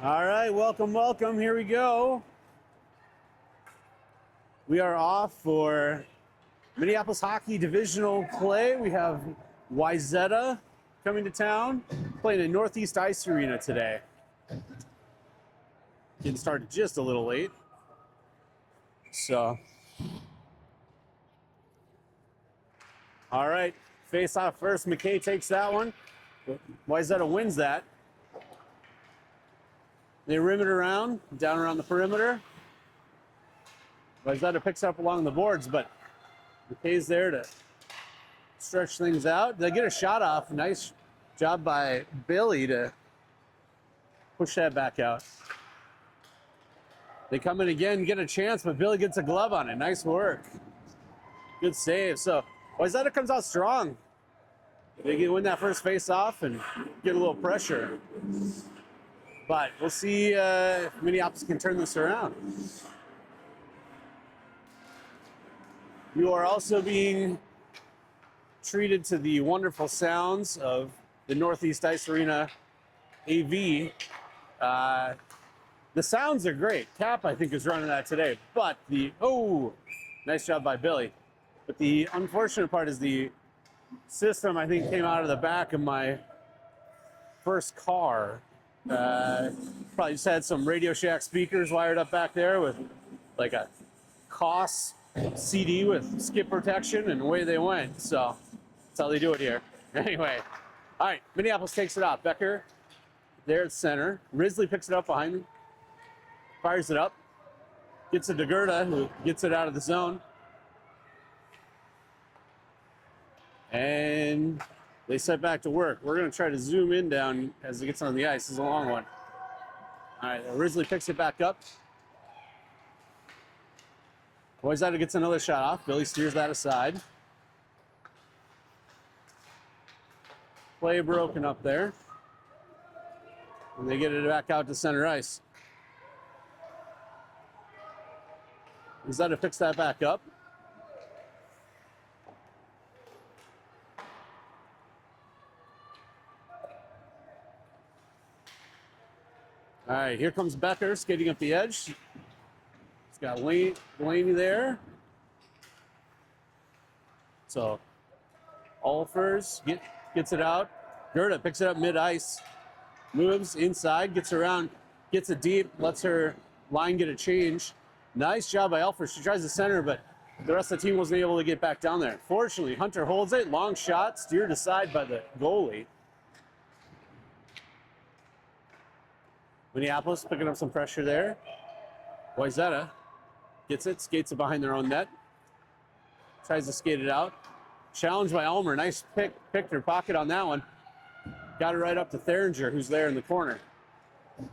All right, welcome, welcome. Here we go. We are off for Minneapolis hockey divisional play. We have Wayzata coming to town, playing in Northeast Ice Arena today. Getting started just a little late. So, all right, face off first. McKay takes that one. Wayzata wins that. They rim it around, down around the perimeter. Wayzata picks up along the boards, but McKay's there to stretch things out. They get a shot off. Nice job by Billy to push that back out. They come in again, get a chance, but Billy gets a glove on it. Nice work. Good save. So Wayzata comes out strong. They win that first face off and get a little pressure. But we'll see if Minneapolis can turn this around. You are also being treated to the wonderful sounds of the Northeast Ice Arena AV. The sounds are great. Cap, I think, is running that today. But nice job by Billy. But the unfortunate part is the system, I think, came out of the back of my first car. Probably just had some Radio Shack speakers wired up back there with like a COS CD with skip protection, and away they went. So that's how they do it here. Anyway, all right, Minneapolis takes it off. Becker there at center. Risley picks it up behind him, fires it up, gets it to Gerda, who gets it out of the zone. And they set back to work. We're going to try to zoom in down as it gets on the ice. This is a long one. All right, Risley picks it back up. Wayzata gets another shot off. Billy steers that aside. Play broken up there. And they get it back out to center ice. Wayzata picks that back up. All right, here comes Becker skating up the edge. He's got Delaney there. So Alfers gets it out. Gerda picks it up mid-ice. Moves inside, gets around, gets it deep, lets her line get a change. Nice job by Alfers. She tries to center, but the rest of the team wasn't able to get back down there. Fortunately, Hunter holds it. Long shot, steered aside by the goalie. Minneapolis picking up some pressure there. Wayzata gets it, skates it behind their own net. Tries to skate it out. Challenged by Elmer. Nice picked her pocket on that one. Got it right up to Theringer, who's there in the corner.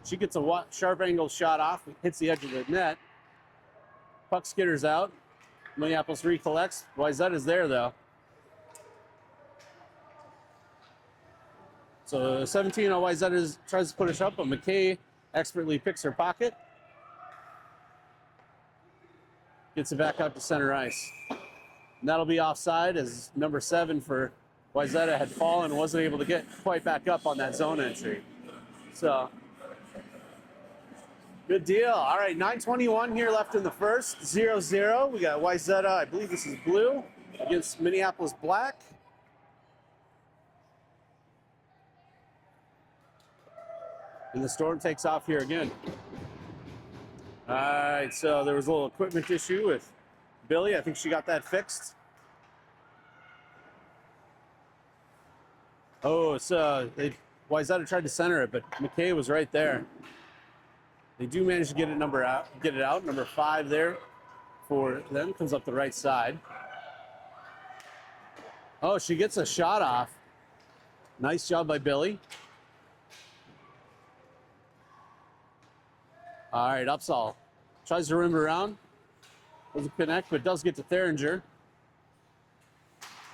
She gets a sharp angle shot off, hits the edge of the net. Puck skitters out. Minneapolis recollects. Wayzata's there, though. So 17 on Wayzata tries to push up, but McKay expertly picks her pocket. Gets it back out to center ice. And that'll be offside, as number 7 for Wayzata had fallen and wasn't able to get quite back up on that zone entry. So, good deal. All right, 9:21 here left in the first. 0-0. We got Wayzata, I believe this is blue, against Minneapolis black. And the Storm takes off here again. All right, so there was a little equipment issue with Billy. I think she got that fixed. Oh, so Wayzata tried to center it, but McKay was right there. They do manage to get it out. Number 5 there for them. Comes up the right side. Oh, she gets a shot off. Nice job by Billy. All right, Upsall tries to rim it around. Doesn't connect, but does get to Theringer.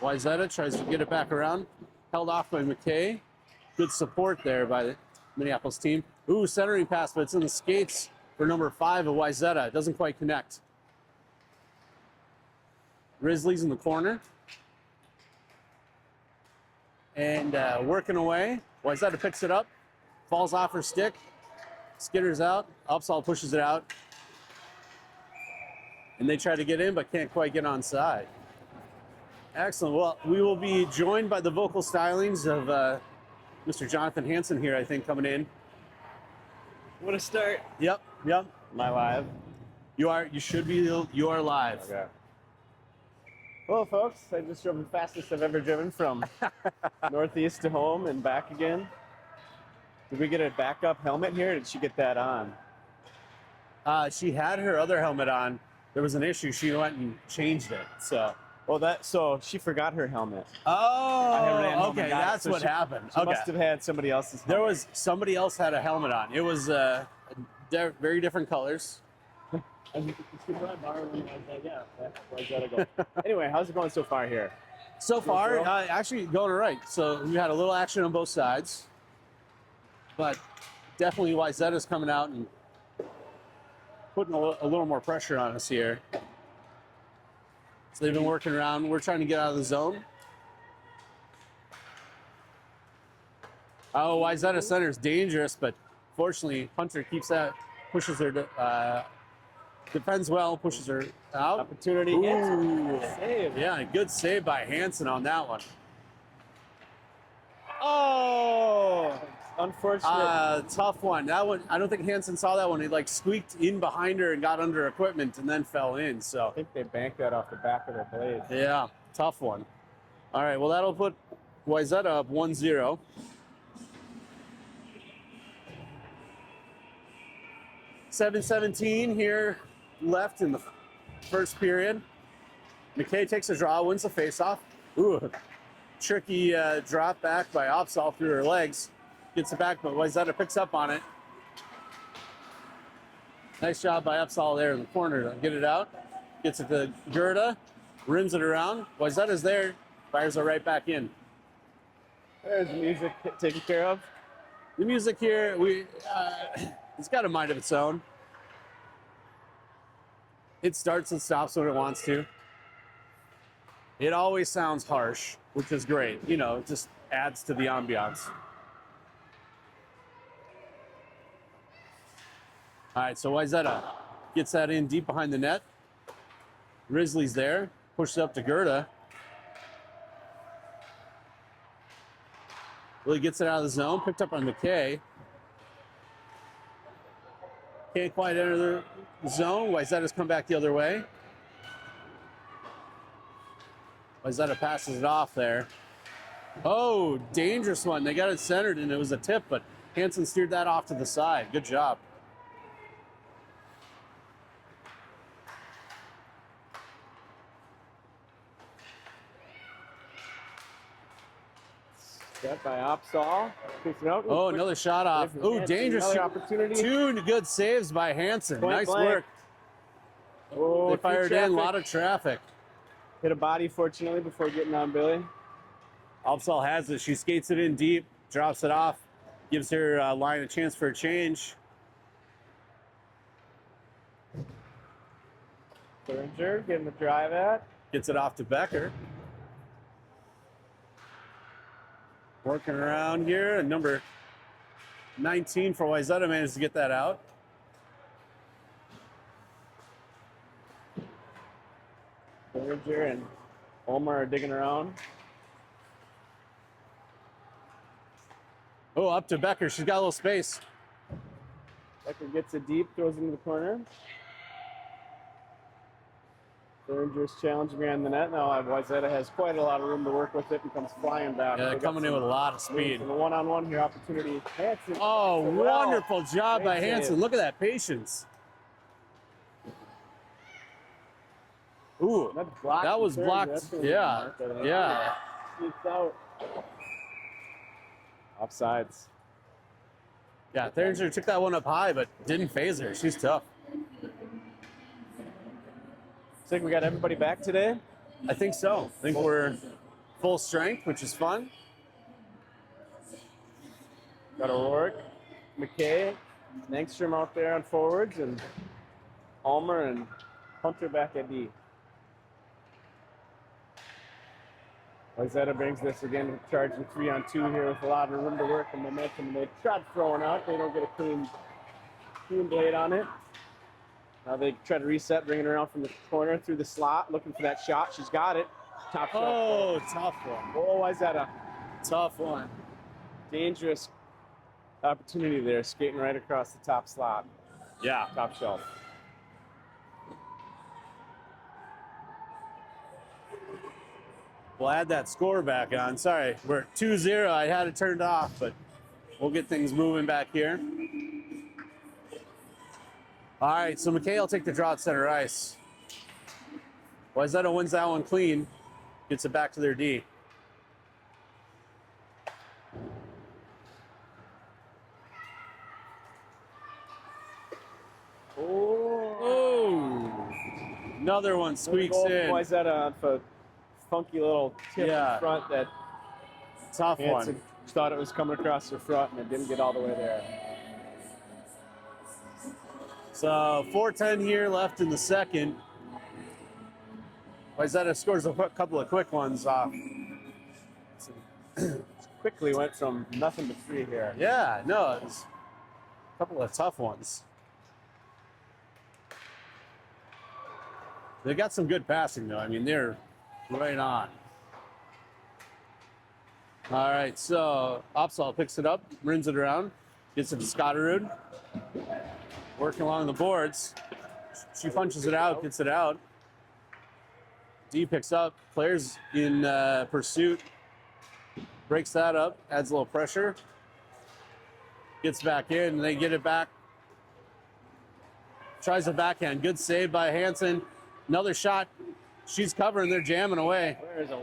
Wayzata tries to get it back around. Held off by McKay. Good support there by the Minneapolis team. Ooh, centering pass, but it's in the skates for number 5 of Wayzata. It doesn't quite connect. Risley's in the corner. And working away. Wayzata picks it up. Falls off her stick. skitters out. Upsall pushes it out. And they try to get in, but can't quite get on side. Excellent. Well, we will be joined by the vocal stylings of Mr. Jonathan Hansen here, I think, coming in. What a start. Yep. Am I live? You are. You should be. You are live. Okay. Hello, folks. I just drove the fastest I've ever driven from northeast to home and back again. Did we get a backup helmet here? Or did she get that on? She had her other helmet on. There was an issue. She went and changed it. So. Oh, so she forgot her helmet. Oh, okay. That's so what she happened. She okay. must have had somebody else's helmet. There was somebody else had a helmet on. It was very different colors. Anyway, how's it going so far here? So far, actually going all right. So we had a little action on both sides, but definitely Wayzata's coming out and putting a little more pressure on us here. So they've been working around. We're trying to get out of the zone. Oh, Wayzata center is dangerous, but fortunately, Hunter keeps that, pushes her, defends well, pushes her out. Opportunity. Ooh. Save. Yeah, good save by Hansen on that one. Oh, unfortunate. Tough one. That one, I don't think Hansen saw that one. He like squeaked in behind her and got under equipment and then fell in. So I think they banked that off the back of their blade. yeah, tough one. All right, well that'll put Wayzata up 1-0. $7:17 here left in the first period. McKay takes a draw, wins the faceoff. Ooh, tricky drop back by Opsall through her legs. Gets it back, but Wayzata picks up on it. Nice job by Opsall there in the corner to get it out. Gets it to Gerda, rims it around. Wayzata's there, fires it right back in. There's the music taken care of. The music here, it's got a mind of its own. It starts and stops when it wants to. It always sounds harsh, which is great. You know, it just adds to the ambiance. All right, so Wayzata gets that in deep behind the net. Risley's there, pushes up to Gerda. Really gets it out of the zone, picked up on McKay. Can't quite enter the zone. Wayzata's come back the other way. Wayzata passes it off there. Oh, dangerous one. They got it centered and it was a tip, but Hansen steered that off to the side. Good job. Got by Opsall. Oh, another shot off. Oh, dangerous. Opportunity. Two good saves by Hansen. Point nice blank. work. Oh, they fired in, a lot of traffic. Hit a body, fortunately, before getting on Billy. Opsall has it. She skates it in deep, drops it off, gives her line a chance for a change. Thuringer getting the drive at. Gets it off to Becker. Working around here, and number 19 for Wayzata managed to get that out. Thuringer and Omar are digging around. Oh, up to Becker. She's got a little space. Becker gets it deep, throws it into the corner. Theringer's challenging behind the net. Now Wayzata has quite a lot of room to work with it and comes flying back. Yeah, they're coming in with a lot of speed. The one-on-one here, opportunity. Hansen. Oh, wonderful job by Great Hansen. save. Look at that patience. Ooh, that was blocked. Yeah, yeah. Sneaks out. Offsides. Yeah, Theringer took that one up high, but didn't phase her. She's tough. Looks like we got everybody back today. I think so. I think we're full strength, which is fun. Got O'Rourke, McKay, Langstrom out there on forwards, and Almer and Hunter back at D. Wayzata brings this again, charging 3-on-2 here with a lot of room to work and momentum. They tried throwing out, they don't get a clean clean blade on it. Now they try to reset, bring it around from the corner through the slot, looking for that shot. She's got it. Top shot. Oh, tough one. Oh, Wayzata. Tough one. Dangerous opportunity there, skating right across the top slot, Yeah. top shelf. We'll add that score back on. Sorry, we're at 2-0. I had it turned off, but we'll get things moving back here. All right, so McKay will take the draw at center ice. Wayzata wins that one clean, gets it back to their D. Oh, another one squeaks in. Wayzata on for funky little tip in front that Tough Hanson one. thought it was coming across the front and it didn't get all the way there. So 4:10 here left in the second. Wayzata scores a couple of quick ones off. Quickly went from nothing to 3 here. Yeah, no, it was a couple of tough ones. They got some good passing though. I mean, they're right on. All right, so Opsahl picks it up, runs it around, gets it to Scotterud. Working along the boards. She punches it out, gets it out. D picks up, players in pursuit. Breaks that up, adds a little pressure. Gets back in, and they get it back. Tries a backhand, good save by Hanson. Another shot. She's covering, they're jamming away. There's a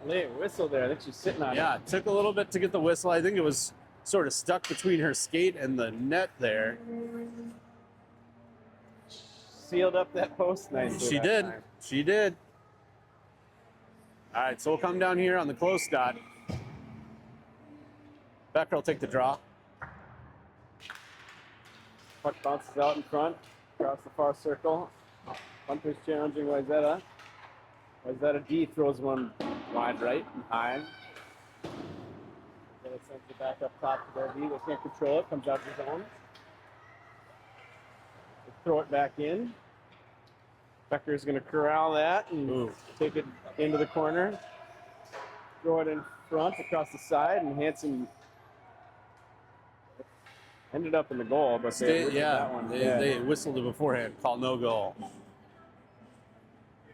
late whistle there. I think she's sitting on it. Yeah, it took a little bit to get the whistle. I think it was sort of stuck between her skate and the net there. Sealed up that post nicely. She did. She did. All right, so we'll come down here on the close dot. Becker will take the draw. Puck bounces out in front, across the far circle. Hunter's challenging Wayzata. Wayzata D throws one wide right and high. Then it sends it back up top to their D. They can't control it. Comes out to his own. They throw it back in. Becker's going to corral that and take it into the corner. Throw it in front across the side, and Hanson ended up in the goal, but they whistled it beforehand. Call no goal.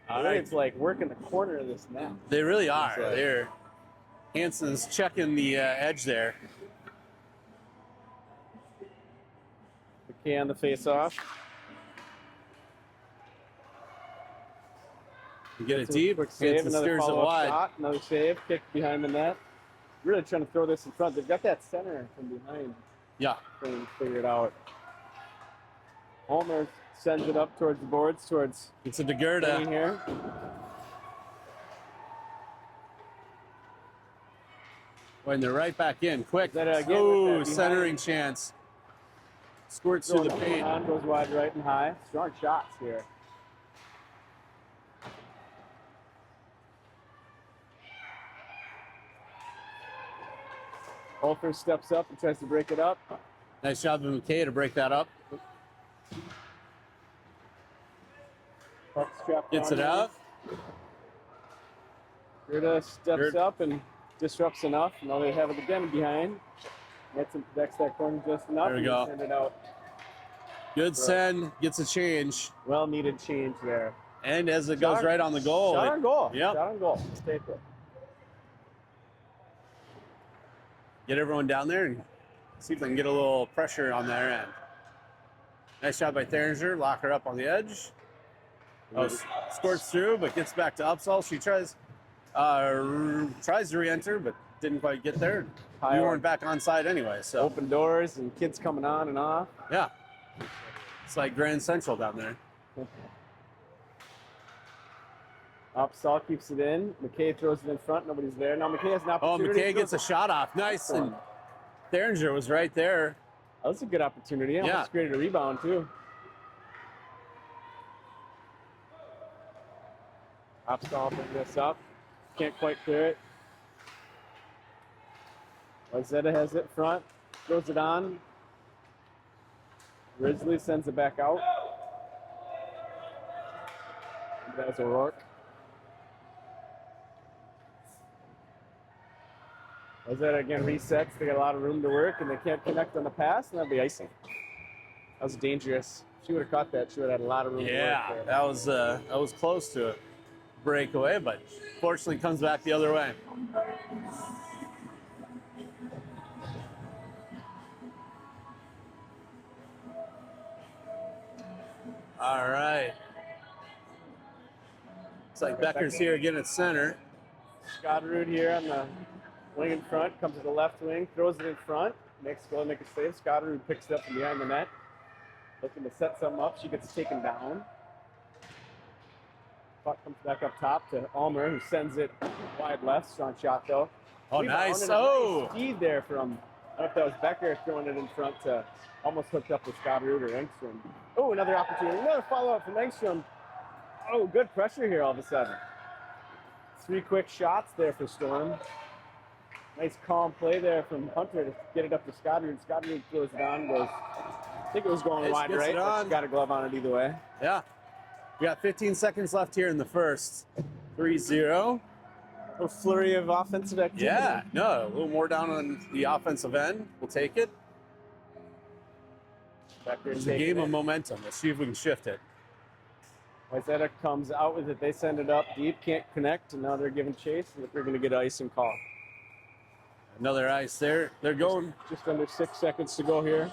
All right, it's like working the corner of this net. They really are. They're Hanson's checking the edge there. McKay on the face-off. You get it deep, Save, another steers it follow-up wide. shot, another save, kick behind the net. Really trying to throw this in front. They've got that center from behind. Yeah. Thing figured out. Homer sends it up towards the boards, towards it's a DeGurda here. When they're right back in, quick. Again, centering chance. Squirts through the paint. Goes wide right and high. Strong shots here. Holfer steps up and tries to break it up. Nice job of McKay to break that up. Gets it out. Gerda steps up and disrupts enough. Now they have it again behind. Hanson protects that corner just enough. There we go. Send it out. Good send, gets a change. Well needed change there. And as it goes right on the goal. Shot on goal. Yep. Shot on goal. Stay put. Get everyone down there and see if they can get a little pressure on their end. Nice job by Theringer. Lock her up on the edge. Squirts through, but gets back to Opsahl. She tries to re-enter, but didn't quite get there. We weren't back on side anyway, so. Open doors and kids coming on and off. Yeah. It's like Grand Central down there. Opsahl keeps it in. McKay throws it in front. Nobody's there. Now McKay has an opportunity. McKay gets a shot off. Nice. And Theringer was right there. That was a good opportunity. Almost created a rebound, too. Opsahl brings this up. Can't quite clear it. Wayzata has it front. Throws it on. Ridgely sends it back out. That was O'Rourke. Wayzata again resets. They got a lot of room to work, and they can't connect on the pass, and that'll be icing. That was dangerous. If she would have caught that, she would have had a lot of room to work Yeah, there. that was close to a breakaway, but fortunately comes back the other way. All right. Looks like Becker's here again at center. Scotterud here on the wing in front, comes to the left wing, throws it in front, makes go and make a save. Scotterud picks it up from behind the net, looking to set something up. She gets taken down. Puck comes back up top to Ulmer, who sends it wide left. Strong shot though. Oh, nice. Oh, nice feed there from, I don't know if that was Becker throwing it in front to almost hooked up with Scotterud or Engstrom. Oh, another opportunity. Another follow-up from Engstrom. Oh, good pressure here all of a sudden. 3 quick shots there for Storm. Nice calm play there from Hunter to get it up to Scotterud. Scotterud throws it on, goes, I think it was going wide right, but she got a glove on it either way. Yeah. We got 15 seconds left here in the first. 3-0. A flurry of offensive activity. Yeah, no, a little more down on the offensive end. We'll take it. It's a game of momentum. Let's see if we can shift it. Wayzata comes out with it. They send it up deep, can't connect, and now they're giving chase. They're going to get ice and call. Another ice there. They're going. Just under 6 seconds to go here.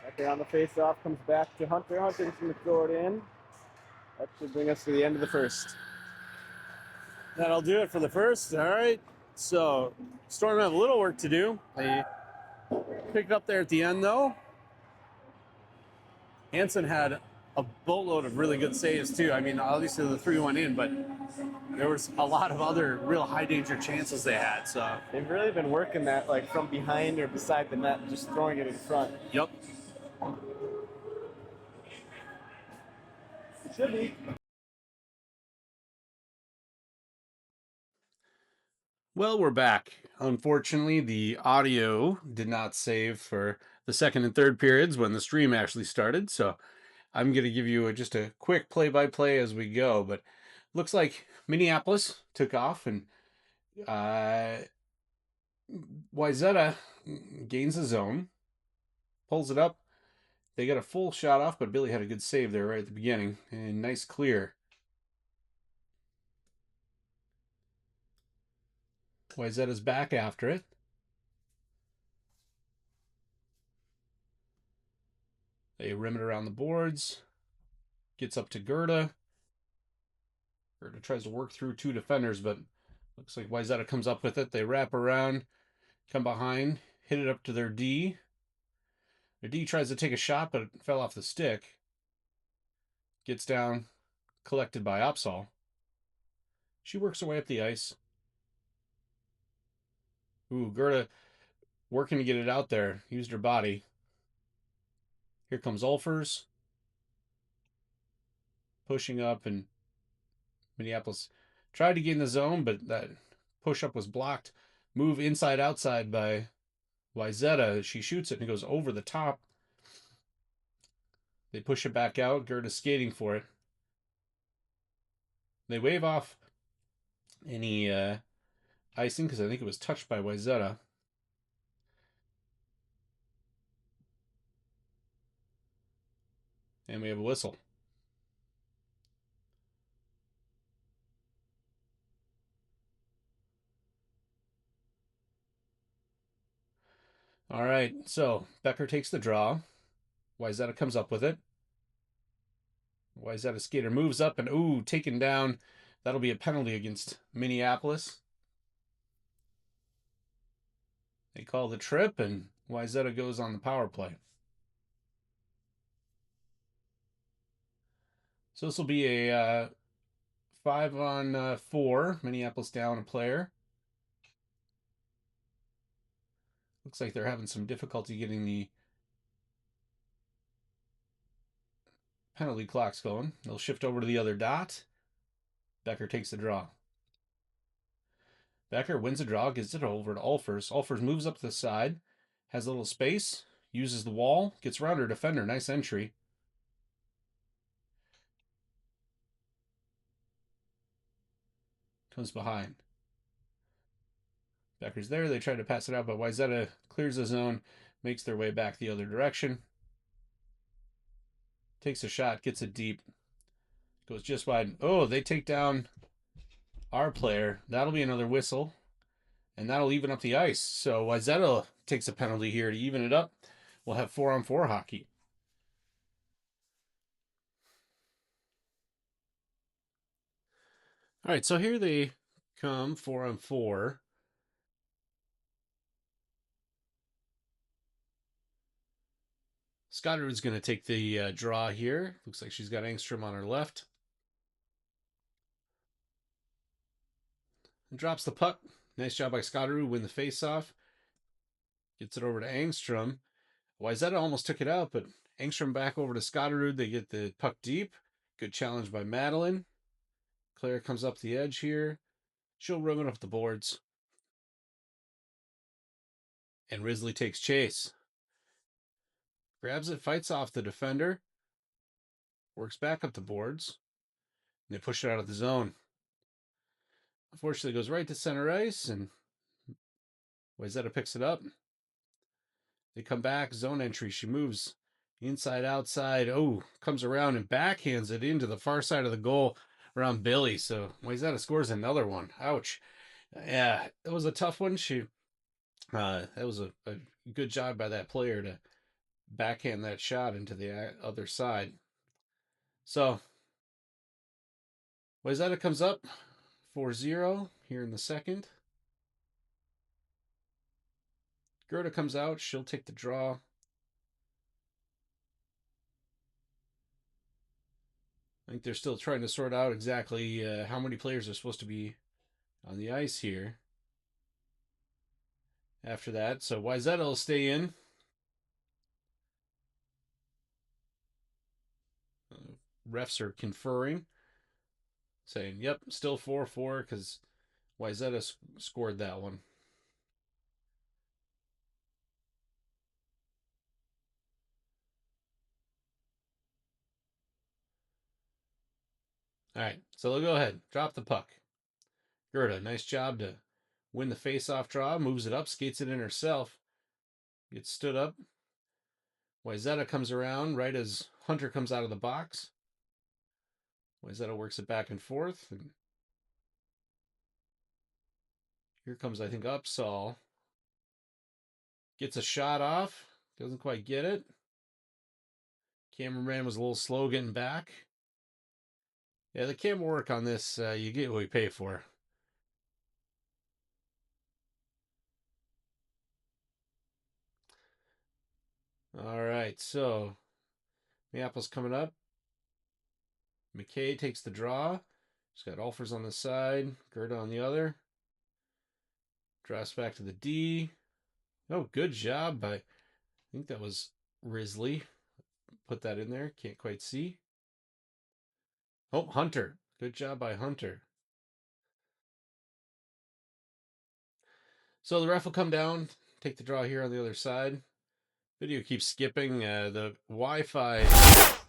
Becker on the face-off, comes back to Hunter. Hunter's going to throw it in. That should bring us to the end of the first. That'll do it for the first. All right. So Storm have a little work to do. They picked up there at the end, though. Hansen had a boatload of really good saves, too. I mean, obviously the 3 went in, but there was a lot of other real high-danger chances they had. So they've really been working that, like, from behind or beside the net, just throwing it in front. Yep. Should be. Well, we're back. Unfortunately, the audio did not save for the second and third periods when the stream actually started. So I'm going to give you just a quick play-by-play as we go. But looks like Minneapolis took off, and Wayzata gains the zone, pulls it up. They got a full shot off, but Billy had a good save there right at the beginning. And nice clear. Wayzata's back after it. They rim it around the boards. Gets up to Gerda. Gerda tries to work through 2 defenders, but looks like Wayzata comes up with it. They wrap around, come behind, hit it up to their D. Their D tries to take a shot, but it fell off the stick. Gets down, collected by Opsal. She works her way up the ice. Ooh, Gerda working to get it out there. Used her body. Here comes Ulfers. Pushing up, and Minneapolis tried to gain the zone, but that push-up was blocked. Move inside-outside by Wayzata. She shoots it and it goes over the top. They push it back out. Gerda's skating for it. They wave off any icing because I think it was touched by Wayzata. And we have a whistle. All right, so Becker takes the draw. Wayzata comes up with it. Wayzata skater moves up and, ooh, taken down. That'll be a penalty against Minneapolis. They call the trip, and Wayzata goes on the power play. So this will be a 5-on-4. Minneapolis down a player. Looks like they're having some difficulty getting the penalty clock's going. They'll shift over to the other dot. Becker takes the draw. Becker wins the draw, gets it over to Ulfers. Ulfers moves up to the side, has a little space, uses the wall, gets around her defender. Nice entry. Comes behind. Becker's there. They try to pass it out, but Wayzata clears the zone, makes their way back the other direction. Takes a shot, gets it deep. Goes just wide. Oh, they take down our player. That'll be another whistle. And that'll even up the ice. So Wayzata takes a penalty here to even it up. We'll have 4-on-4 hockey. All right, so here they come 4-on-4. Scotterud's going to take the draw here. Looks like she's got Engstrom on her left. And drops the puck. Nice job by Scotterud. Win the faceoff. Gets it over to Engstrom. Wayzata almost took it out, but Engstrom back over to Scotterud. They get the puck deep. Good challenge by Madeline. Claire comes up the edge here. She'll rim it up the boards. And Risley takes chase. Grabs it, fights off the defender. Works back up the boards. And they push it out of the zone. Unfortunately, it goes right to center ice, and Wayzata picks it up. They come back, zone entry. She moves inside, outside. Oh, comes around and backhands it into the far side of the goal around Billy. So Wayzata scores another one. Ouch. Yeah, it was a tough one. That was a good job by that player to backhand that shot into the other side. So Wayzata comes up 4-0 here in the second. Gerda comes out. She'll take the draw. I think they're still trying to sort out exactly how many players are supposed to be on the ice here after that. So Wayzata will stay in. Refs are conferring, saying, yep, still 4-4 because Wayzata scored that one. All right, so they'll go ahead. Drop the puck. Gerda, nice job to win the face-off draw. Moves it up, skates it in herself. Gets stood up. Wayzata comes around right as Hunter comes out of the box. Wayzata works it back and forth. And here comes, I think, Upsall. Gets a shot off. Doesn't quite get it. Cameraman was a little slow getting back. Yeah, the camera work on this, you get what you pay for. All right, so Minneapolis coming up. McKay takes the draw. She's got Alfers on the side, Gerda on the other. Drops back to the D. Oh, good job by, I think that was Risley. Put that in there. Can't quite see. Oh, Hunter. Good job by Hunter. So the ref will come down, take the draw here on the other side. Video keeps skipping. The Wi-Fi,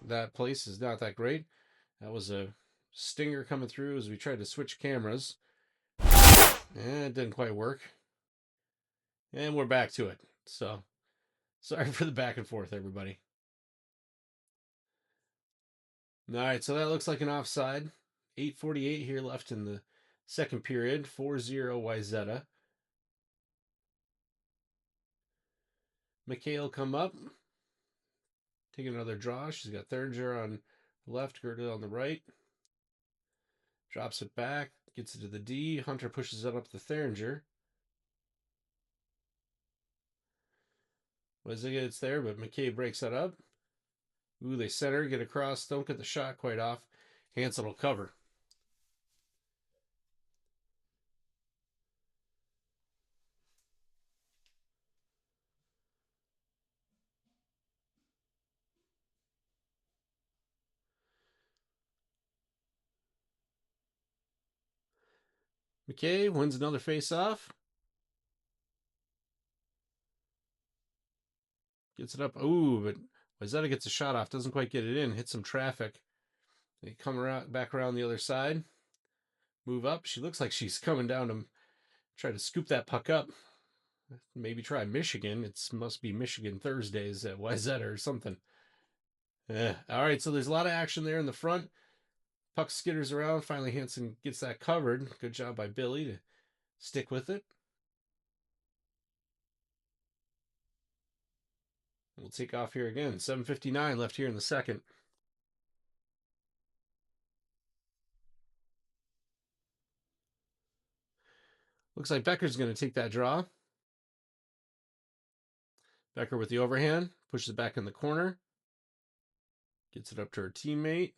that place is not that great. That was a stinger coming through as we tried to switch cameras. And it didn't quite work. And we're back to it. So, sorry for the back and forth, everybody. All right, so that looks like an offside. 8:48 here left in the second period. 4-0 Wayzata. McKay come up. Take another draw. She's got Theringer on the left, Gerda on the right. Drops it back. Gets it to the D. Hunter pushes it up to Theringer. Wayzata gets there, but McKay breaks that up. Ooh, they center, get across, don't get the shot quite off. Hansen will cover. McKay wins another face-off. Gets it up. Ooh, but Wayzata gets a shot off. Doesn't quite get it in. Hits some traffic. They come around, back around the other side. Move up. She looks like she's coming down to try to scoop that puck up. Maybe try Michigan. It must be Michigan Thursdays at Wayzata or something. All right, so there's a lot of action there in the front. Puck skitters around. Finally, Hansen gets that covered. Good job by Billy to stick with it. We'll take off here again. 7:59 left here in the second. Looks like Becker's going to take that draw. Becker with the overhand. Pushes it back in the corner. Gets it up to her teammate.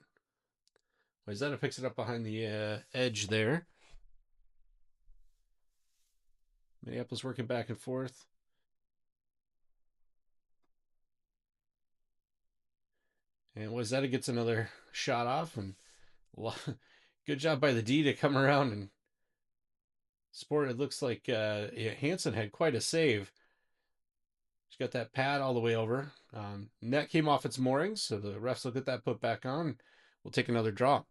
Wayzata picks it up behind the edge there. Minneapolis working back and forth. And Wayzata gets another shot off. And good job by the D to come around and sport. It looks like Hansen had quite a save. She's got that pad all the way over. Net came off its moorings, so the refs will get that put back on. We'll take another draw.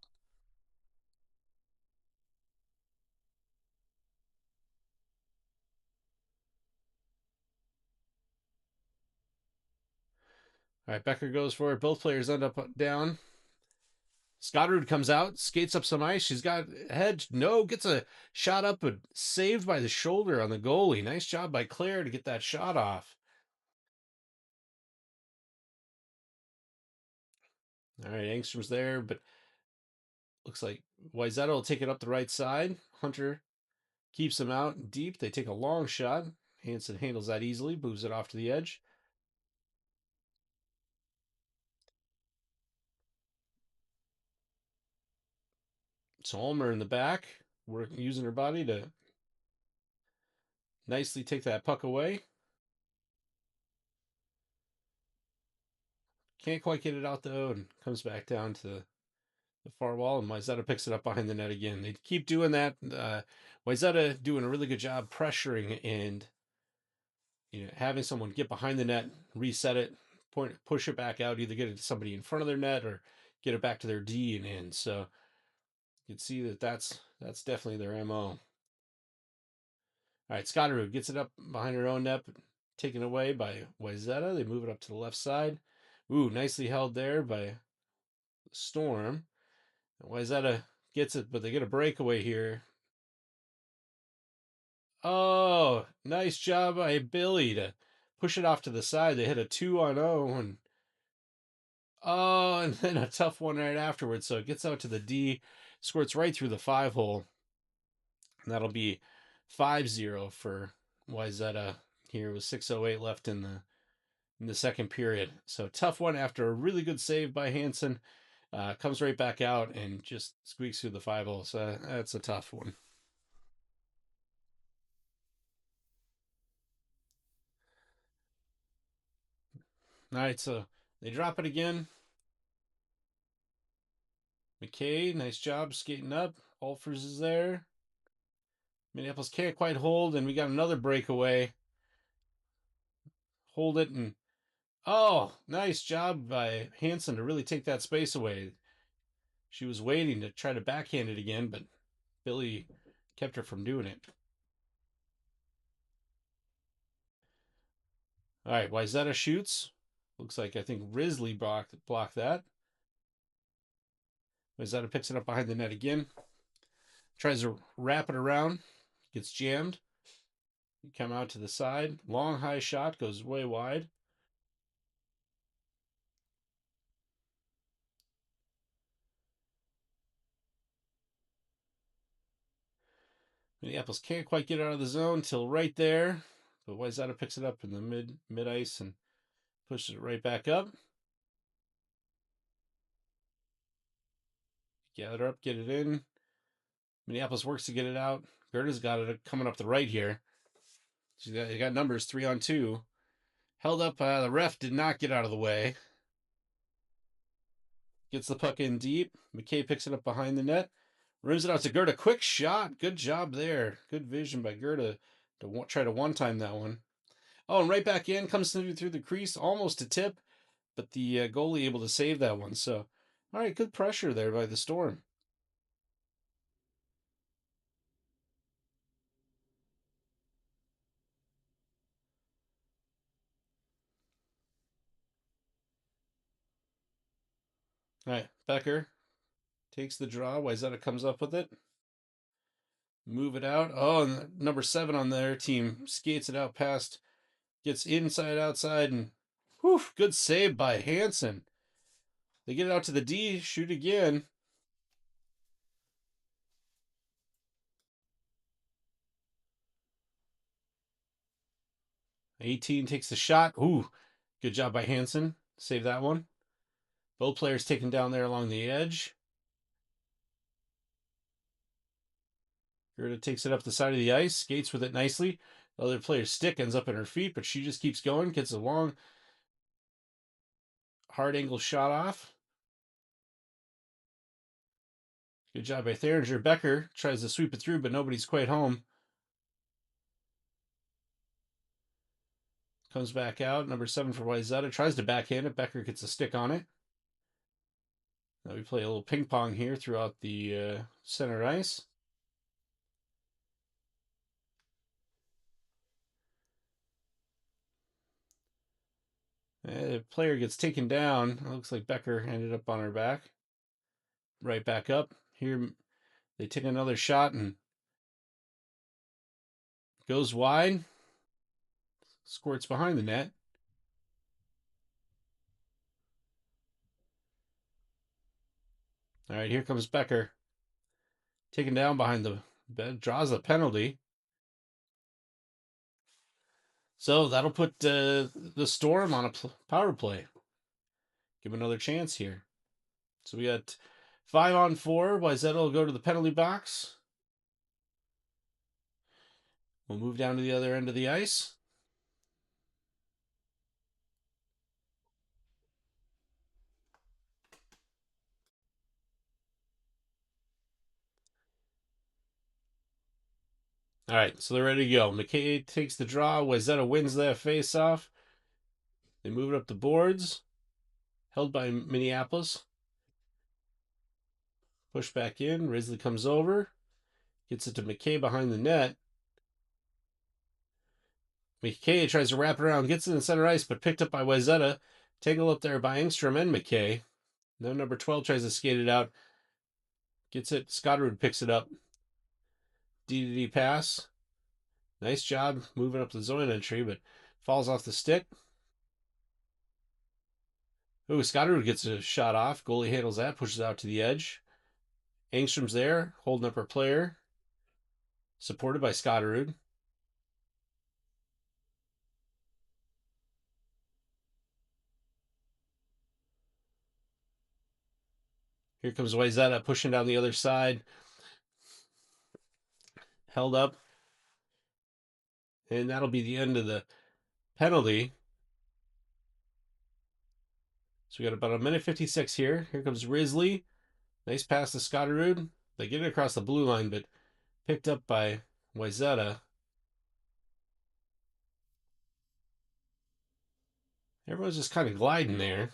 All right, Becker goes for it. Both players end up down. Scotterud comes out, skates up some ice. She's got head. No, gets a shot up, but saved by the shoulder on the goalie. Nice job by Claire to get that shot off. All right, Engstrom's there, but looks like Wayzata will take it up the right side. Hunter keeps him out deep. They take a long shot. Hansen handles that easily, moves it off to the edge. Solmer in the back, using her body to nicely take that puck away. Can't quite get it out though, and comes back down to the far wall, and Wayzata picks it up behind the net again. They keep doing that. Wayzata doing a really good job pressuring and having someone get behind the net, reset it, push it back out, either get it to somebody in front of their net or get it back to their D and in. So you can see that's definitely their MO. All right, Scotterud gets it up behind her own net, taken away by Wayzata. They move it up to the left side. Ooh, nicely held there by Storm. Wayzata gets it, but they get a breakaway here. Oh, nice job by Billy to push it off to the side. They hit a 2-on-0 and then a tough one right afterwards. So it gets out to the D, squirts right through the 5-hole. And that'll be 5-0 for Wayzata here with 6:08 left in the second period. So tough one after a really good save by Hansen. Comes right back out and just squeaks through the 5-hole. So that's a tough one. All right, so they drop it again. McKay, nice job skating up. Olfers is there. Minneapolis can't quite hold, and we got another breakaway. Hold it, and oh, nice job by Hansen to really take that space away. She was waiting to try to backhand it again, but Billy kept her from doing it. All right, Wayzata shoots. Looks like I think Risley blocked that. Wayzata picks it up behind the net again. Tries to wrap it around. Gets jammed. You come out to the side. Long high shot goes way wide. Minneapolis can't quite get out of the zone till right there, but Wayzata picks it up in the mid ice and pushes it right back up. Gather up, get it in. Minneapolis works to get it out. Gerda's got it coming up the right here. They got numbers 3-on-2. Held up. The ref did not get out of the way. Gets the puck in deep. McKay picks it up behind the net. Rims it out to Gerda. Quick shot. Good job there. Good vision by Gerda to try to one-time that one. Oh, and right back in. Comes through the crease. Almost to tip. But the goalie able to save that one. So, all right, good pressure there by the Storm. All right, Becker takes the draw. Wayzata comes up with it. Move it out. Oh, and number 7 on their team skates it out past, gets inside, outside, and whew, good save by Hansen. They get it out to the D, shoot again. '18 takes the shot. Ooh, good job by Hansen. Save that one. Both players taken down there along the edge. Gerda takes it up the side of the ice, skates with it nicely. The other player's stick ends up in her feet, but she just keeps going, gets a long, hard angle shot off. Good job by Theringer. Becker tries to sweep it through, but nobody's quite home. Comes back out. Number 7 for Wayzata. Tries to backhand it. Becker gets a stick on it. Now we play a little ping pong here throughout the center ice. The player gets taken down. It looks like Becker ended up on her back. Right back up. Here they take another shot and goes wide. Squirts behind the net. All right, here comes Becker. Taken down behind the bed. Draws a penalty. So that'll put the Storm on a power play. Give him another chance here. So we got 5-on-4. Wayzata will go to the penalty box. We'll move down to the other end of the ice. All right, so they're ready to go. McKay takes the draw. Wayzata wins that face-off. They move it up the boards. Held by Minneapolis. Push back in. Risley comes over. Gets it to McKay behind the net. McKay tries to wrap it around. Gets it in center ice, but picked up by Wayzata. Tangled up there by Engstrom and McKay. Now number 12 tries to skate it out. Gets it. Scotterud picks it up. D-to-D pass. Nice job moving up the zone entry, but falls off the stick. Ooh, Scotterud gets a shot off. Goalie handles that, pushes out to the edge. Engstrom's there, holding up her player. Supported by Scotterud. Here comes Wayzata pushing down the other side. Held up. And that'll be the end of the penalty. So we got about 1:56 here. Here comes Risley. Nice pass to Scotterud. They get it across the blue line, but picked up by Wayzata. Everyone's just kind of gliding there.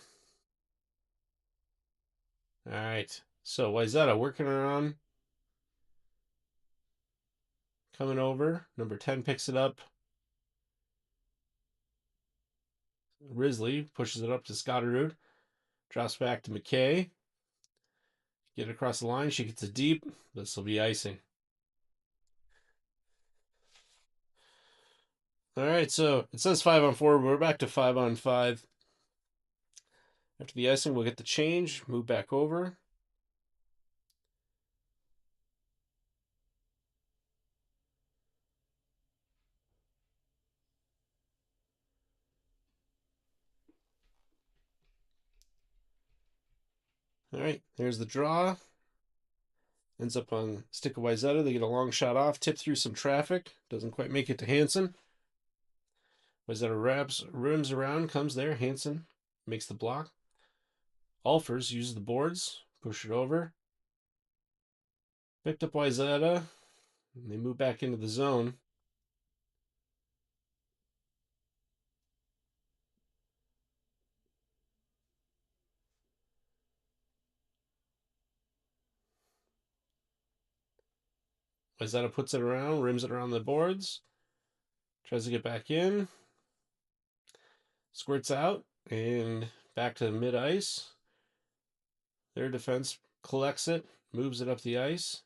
All right. So Wayzata working around. Coming over. Number 10 picks it up. Risley pushes it up to Scotterud. Drops back to McKay. Get it across the line. She gets it deep. This will be icing. All right, so it says 5-on-4. We're back to 5-on-5. After the icing, we'll get the change. Move back over. All right, there's the draw. Ends up on stick of Wayzata. They get a long shot off, tip through some traffic. Doesn't quite make it to Hansen. Wayzata rims around, comes there. Hansen makes the block. Alfers uses the boards, push it over. Picked up Wayzata. And they move back into the zone. Wayzata puts it around, rims it around the boards. Tries to get back in. Squirts out and back to mid ice. Their defense collects it, moves it up the ice.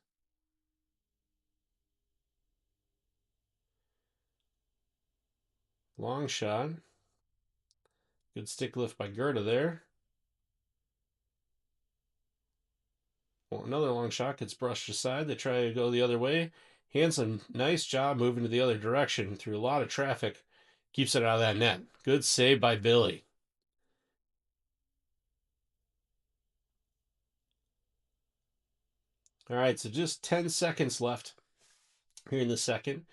Long shot. Good stick lift by Gerda there. Well, another long shot gets brushed aside. They try to go the other way. Hansen, nice job moving to the other direction through a lot of traffic. Keeps it out of that net. Good save by Billy. All right, so just 10 seconds left here in the second.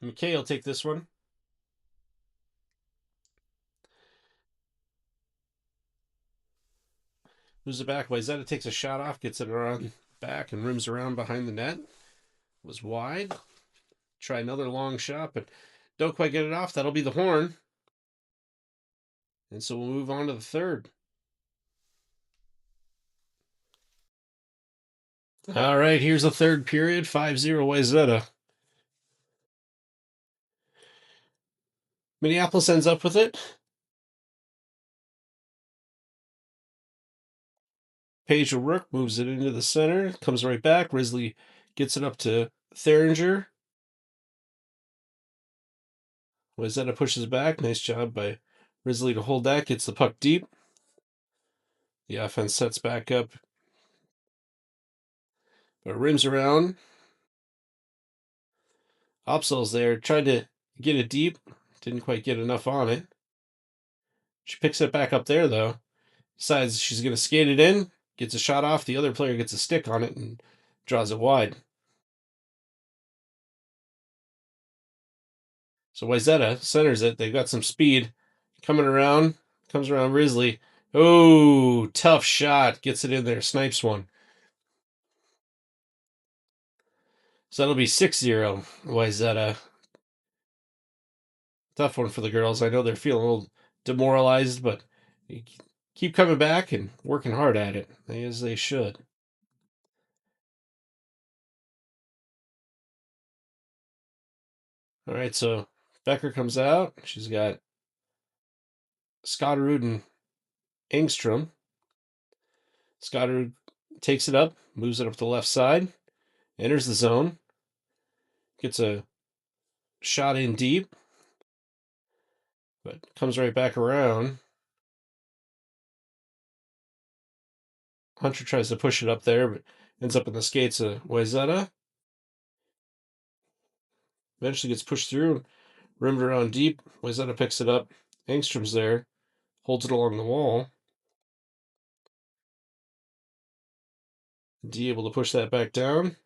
McKay will take this one. Moves it back. Wayzata takes a shot off, gets it around back and rims around behind the net. Was wide. Try another long shot, but don't quite get it off. That'll be the horn. And so we'll move on to the third. All right, here's the third period. 5-0 Wayzata. Minneapolis ends up with it. Paige O'Rourke moves it into the center. Comes right back. Risley gets it up to Theringer. Wayzata pushes back. Nice job by Risley to hold that. Gets the puck deep. The offense sets back up. But rims around. Opsel's there. Tried to get it deep. Didn't quite get enough on it. She picks it back up there, though. Decides she's going to skate it in. Gets a shot off. The other player gets a stick on it and draws it wide. So Wayzata centers it. They've got some speed. Coming around. Comes around Risley. Oh, tough shot. Gets it in there. Snipes one. So that'll be 6-0 Wayzata. Tough one for the girls. I know they're feeling a little demoralized, but keep coming back and working hard at it, as they should. All right, so Becker comes out. She's got Scotterud and Engstrom. Scotterud takes it up, moves it up the left side, enters the zone, gets a shot in deep, but comes right back around. Hunter tries to push it up there, but ends up in the skates of Wayzata. Eventually gets pushed through, rimmed around deep. Wayzata picks it up. Engstrom's there, holds it along the wall. D able to push that back down.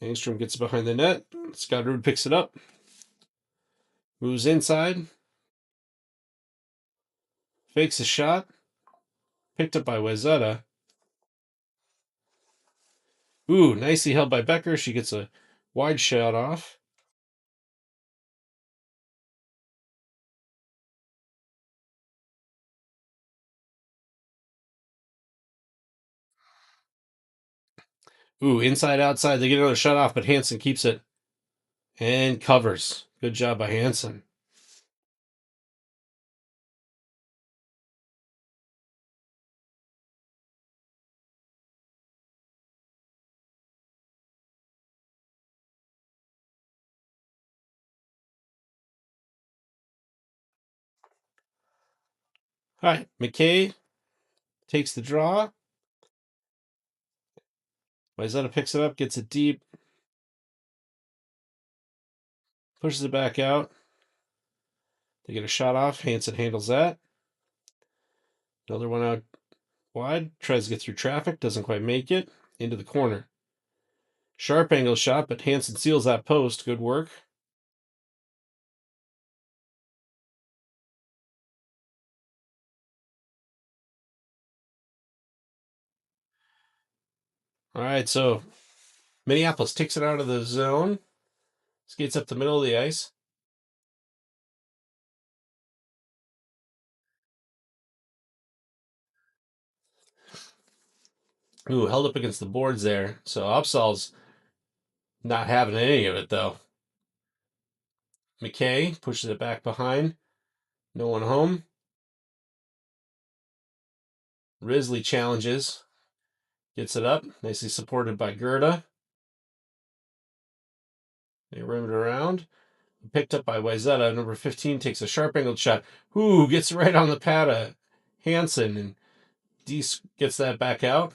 Engstrom gets behind the net. Scotterud picks it up. Moves inside. Fakes a shot. Picked up by Wayzata. Ooh, nicely held by Becker. She gets a wide shot off. Ooh, inside, outside. They get another shot off, but Hansen keeps it and covers. Good job by Hansen. All right, McKay takes the draw. Wayzata picks it up, gets it deep. Pushes it back out. They get a shot off. Hansen handles that. Another one out wide. Tries to get through traffic. Doesn't quite make it. Into the corner. Sharp angle shot, but Hansen seals that post. Good work. All right, so Minneapolis takes it out of the zone, skates up the middle of the ice. Ooh, held up against the boards there. So Upsal's not having any of it, though. McKay pushes it back behind. No one home. Risley challenges. Gets it up. Nicely supported by Gerda. They rim it around. Picked up by Wayzata. Number 15 takes a sharp angled shot. Ooh, gets right on the pad of Hansen. And Deese gets that back out.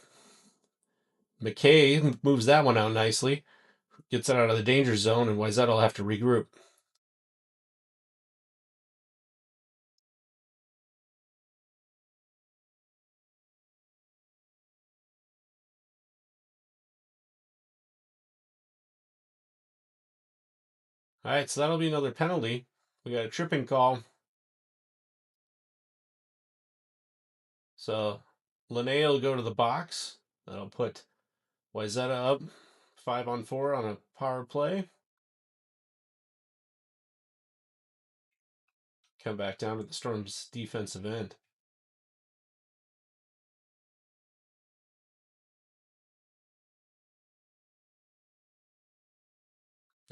McKay moves that one out nicely. Gets it out of the danger zone, and Wayzata will have to regroup. All right, so that'll be another penalty. We got a tripping call. So Linnaeus will go to the box. That'll put Wayzata up 5-on-4 on a power play. Come back down to the Storm's defensive end.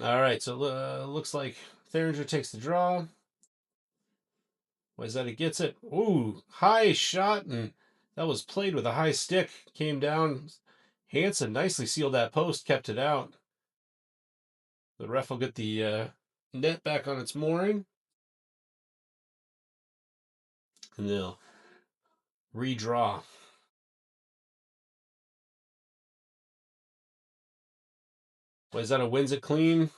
All right, so looks like Theringer takes the draw. Wayzata gets it. Ooh, high shot, and that was played with a high stick. Came down. Hansen nicely sealed that post, kept it out. The ref will get the net back on its mooring. And they'll redraw. Wayzata wins it clean.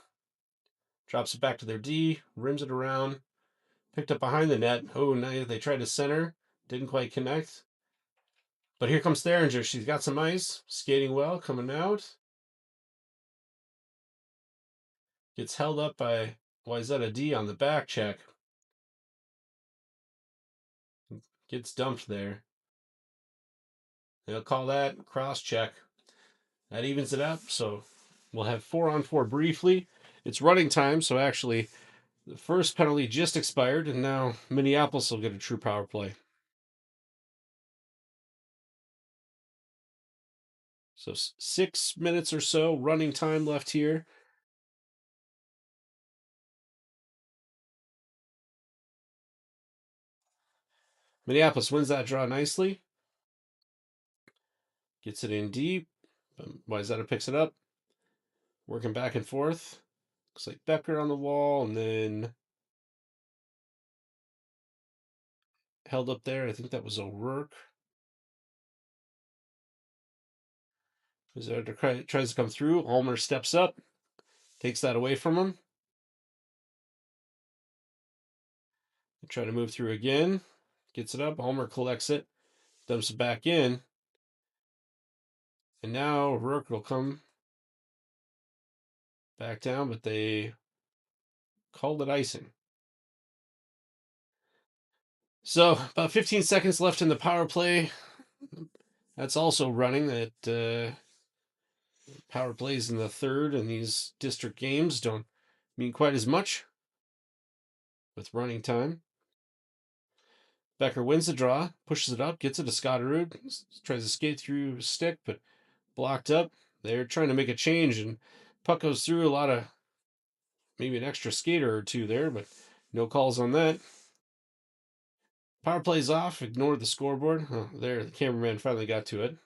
Drops it back to their D. Rims it around. Picked up behind the net. Oh, now they tried to center. Didn't quite connect. But here comes Theringer. She's got some ice. Skating well. Coming out. Gets held up by Wayzata D on the back check. Gets dumped there. They'll call that cross check. That evens it up. So we'll have 4-on-4 briefly. It's running time. So actually, the first penalty just expired. And now Minneapolis will get a true power play. So 6 minutes or so running time left here. Minneapolis wins that draw nicely. Gets it in deep. Wayzata picks it up. Working back and forth. Looks like Becker on the wall, and then held up there. I think that was O'Rourke. Wayzata tries to come through. Ulmer steps up. Takes that away from him. Try to move through again. Gets it up. Ulmer collects it. Dumps it back in. And now O'Rourke will come back down, but they called it icing. So about 15 seconds left in the power play. That's also running. That power plays in the third in these district games don't mean quite as much with running time. Becker wins the draw, pushes it up, gets it to Scotterud, tries to skate through stick, but blocked up. They're trying to make a change, and puck goes through a lot of maybe an extra skater or two there, but no calls on that. Power plays off, ignored the scoreboard. Oh, there, the cameraman finally got to it.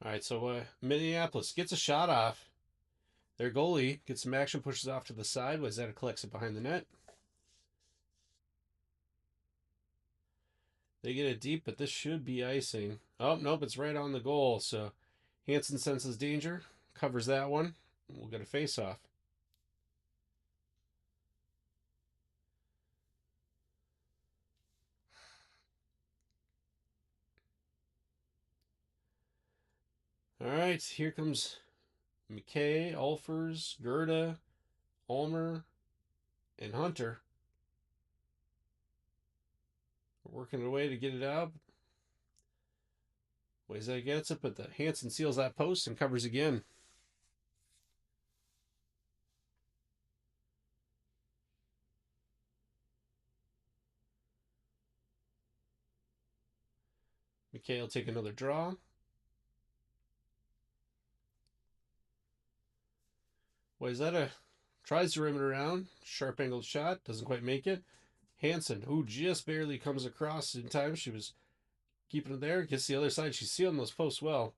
All right, so Minneapolis gets a shot off. Their goalie gets some action, pushes off to the side. Wayzata collects it behind the net. They get it deep, but this should be icing. Oh, nope, it's right on the goal. So Hansen senses danger, covers that one. We'll get a face off. All right, here comes McKay, Ulfers, Gerda, Ulmer, and Hunter. We're working away to get it out. Wayzata gets it, but the Hansen seals that post and covers again. McKay will take another draw. Wayzata tries to rim it around. Sharp angled shot. Doesn't quite make it. Hansen, who just barely comes across in time. She was keeping it there. Gets the other side. She's sealing those posts well.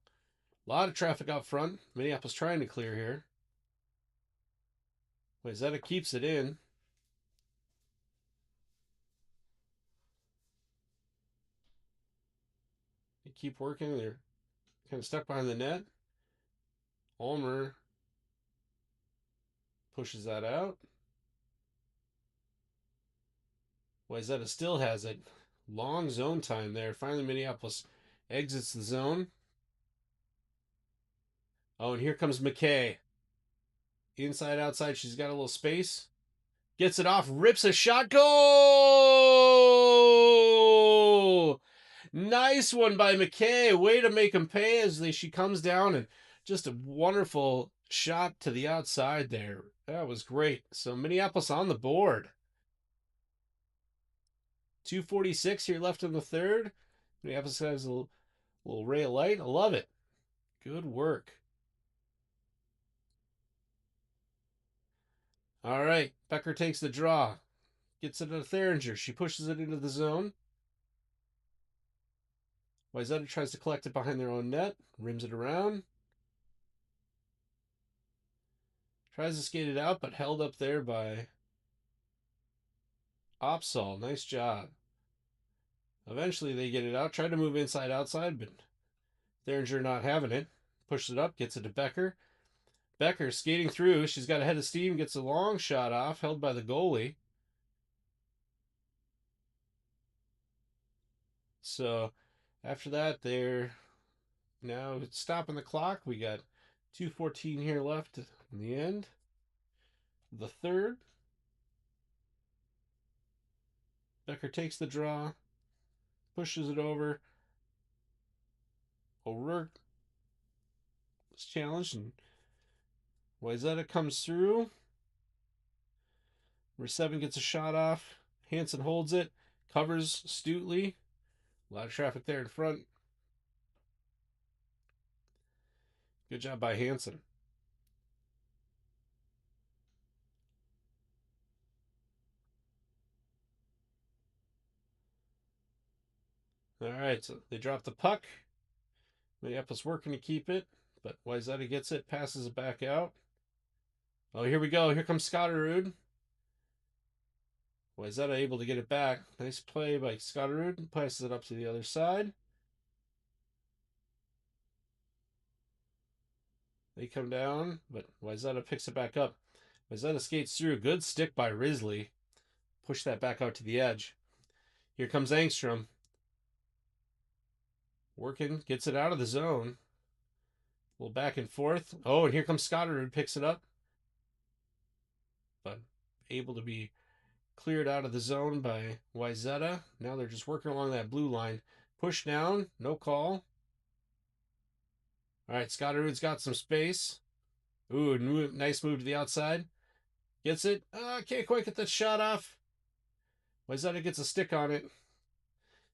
A lot of traffic out front. Minneapolis trying to clear here. Wayzata keeps it in. They keep working. They're kind of stuck behind the net. Ulmer pushes that out. Wayzata still has it. Long zone time there. Finally, Minneapolis exits the zone. Oh, and here comes McKay. Inside, outside. She's got a little space. Gets it off. Rips a shot. Goal! Nice one by McKay. Way to make him pay as she comes down, and just a wonderful shot to the outside there. That was great. So Minneapolis on the board. 2:46 here left in the third. Minneapolis has a little ray of light. I love it. Good work. All right. Becker takes the draw. Gets it to Theringer. She pushes it into the zone. Wayzata tries to collect it behind their own net. Rims it around. Tries to skate it out, but held up there by Opsal. Nice job. Eventually they get it out. Tried to move inside outside, but Theringer not having it. Pushes it up, gets it to Becker. Becker skating through. She's got a head of steam, gets a long shot off, held by the goalie. So after that, they're now stopping the clock. We got 2:14 here left in the end. The third. Becker takes the draw, pushes it over. O'Rourke is challenged, and Wayzata comes through. Number 7 gets a shot off. Hansen holds it, covers astutely. A lot of traffic there in front. Good job by Hansen. All right, so they drop the puck. Minneapolis working to keep it, but Wayzata gets it, passes it back out. Oh, here we go. Here comes Scotterud. Wayzata able to get it back. Nice play by Scotterud. Passes it up to the other side. They come down, but Wayzata picks it back up. Wayzata skates through. Good stick by Risley. Push that back out to the edge. Here comes Angstrom. Working, gets it out of the zone. A little back and forth. Oh, and here comes Scotterud, picks it up. But able to be cleared out of the zone by Wayzata. Now they're just working along that blue line. Push down, no call. All right, Scotterud's got some space. Ooh, nice move to the outside. Gets it. Can't quite get that shot off. Wayzata gets a stick on it.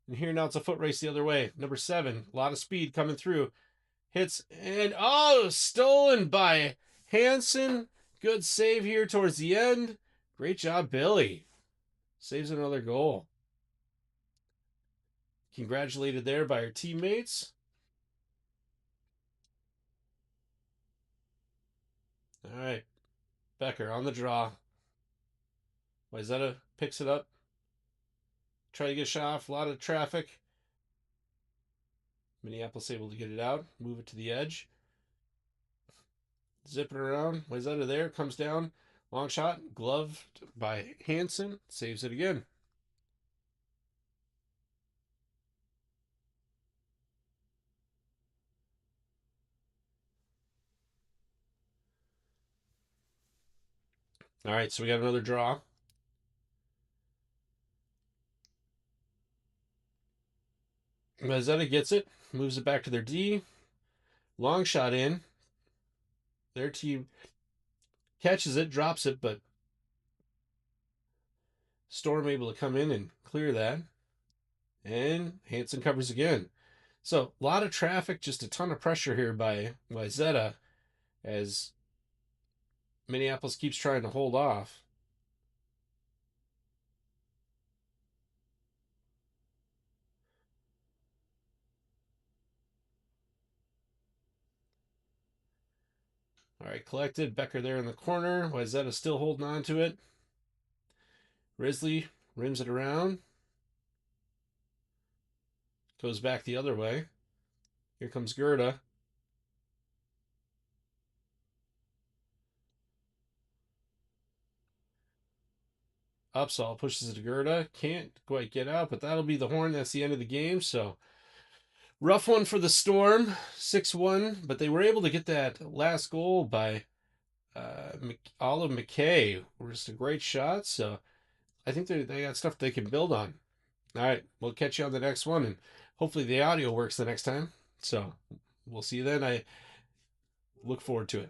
And here now it's a foot race the other way. Number 7, a lot of speed coming through. Hits, and stolen by Hansen. Good save here towards the end. Great job, Billy. Saves another goal. Congratulated there by her teammates. All right. Becker on the draw. Wayzata picks it up. Try to get a shot off. A lot of traffic. Minneapolis able to get it out. Move it to the edge. Zipping around. Wayzata there. Comes down. Long shot. Gloved by Hansen. Saves it again. All right, so we got another draw. Wayzata gets it, moves it back to their D. Long shot in. Their team catches it, drops it, but Storm able to come in and clear that. And Hansen covers again. So a lot of traffic, just a ton of pressure here by Wayzata as Minneapolis keeps trying to hold off. All right, collected. Becker there in the corner. Wayzata still holding on to it. Risley rims it around. Goes back the other way. Here comes Gerda. Upsall pushes it to Gerda. Can't quite get out, but that'll be the horn. That's the end of the game. So rough one for the Storm. 6-1, but they were able to get that last goal by Olive McKay. Just a great shot. So I think they got stuff they can build on. All right, we'll catch you on the next one, and hopefully the audio works the next time. So we'll see you then. I look forward to it.